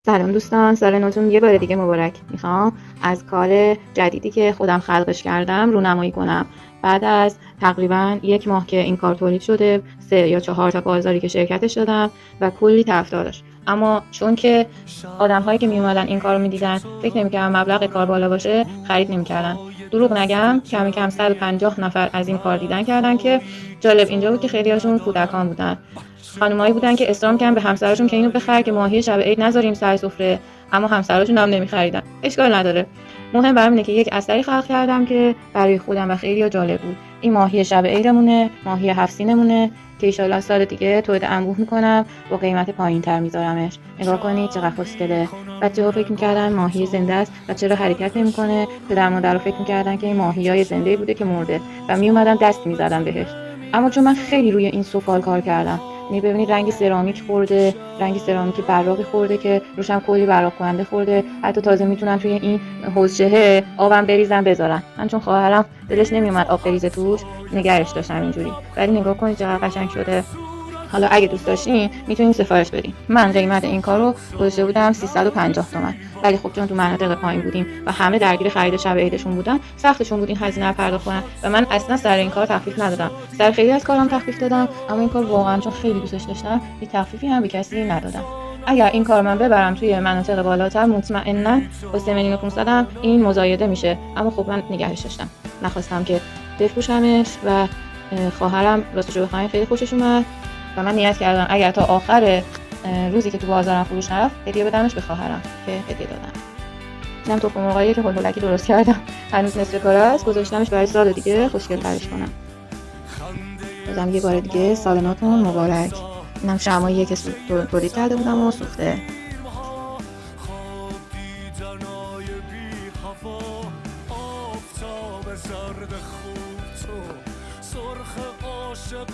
سلام دوستان، سال نوتون یه بار دیگه مبارک. میخوام از کار جدیدی که خودم خلقش کردم رونمایی کنم. بعد از تقریبا 1 ماه که این کار تولید شده، 3 یا 4 تا بازاری که شرکتش دادم و کلی طرفدار داشت. اما چون که آدم‌هایی که میومدن این کارو میدیدن فکر نمی‌کردن مبلغ کار بالا باشه، خرید نمی‌کردن. دروغ نگم، کم کم 150 نفر از این کار دیدن کردن که جالب اینجا بود که خیلی‌هاشون کودکان بودن. خانمایی بودن که اصرار کردن به همسراشون که اینو بخر که ماهی شب عید نذاریم سر سفره، اما همسراشون هم نمیخریدن. اشکال نداره. مهم برام اینه که یک اثری خلق کردم که برای خودم و خیلی جالب بود. این ماهی شب عیدمونه، ماهی 7 سینمونه که ان سال دیگه تولید انبوه میکنم، با قیمت پایین‌تر میذارمش. نگاه کنید چقدر خوشگله. بچه‌ها فکر می‌کردن ماهی زنده است و چرا حرکت نمی‌کنه. پدر مادرها فکر می‌کردن که این ماهیای زنده بوده که مرده و میومدن دست می‌زدن بهش. اما چون من خیلی روی این سفال کار کردم، ببینید رنگ سرامیک خورده، رنگ سرامیک براقی خورده که روشم کلی براق کننده خورده. حتی تازه میتونن توی این حوضچه آبم بریزن بذارن. من چون خواهرم دلش نمیومد آب بریزه توش، نگرش داشتم اینجوری. ولی نگاه کنید چقدر قشنگ شده. حالا اگه دوست داشتین میتونین سفارش بدین. من قیمت این کارو گذاشته بودم 350 تومن، ولی خب چون تو مناطق پایین بودیم و همه درگیر خرید شب عیدشون بودن، سختشون بود این هزینه رو پرداخت کنن و من اصلا سر این کار تخفیف ندادم. سر خیلی از کارام تخفیف دادم، اما این کار واقعا چون خیلی دوستش داشتم، هیچ تخفیفی هم به کسی ندادم. اگر این کار من ببرم توی مناطق بالاتر، مطمئنا با 3,500,000 هم این مزایده میشه. اما خب من نگهش داشتم، نخواستم که بفروشمش و خواهرم راستش رو بخواید خیلی خوشش اومد و من نیت کردم اگر تا آخر روزی که تو بازارم فروش نرفت هدیه بدمش به خواهرم که هدیه دادم. اینم تخم مرغایی که هولولکی درست کردم، هنوز نصف کاره است، گذاشتمش برای سال دیگه خوشگل ترش کنم. بازم یه بار دیگه سال نوتون مبارک. اینم شمعاییه که تولید کرده بودم و سوخته. سرخ عاشق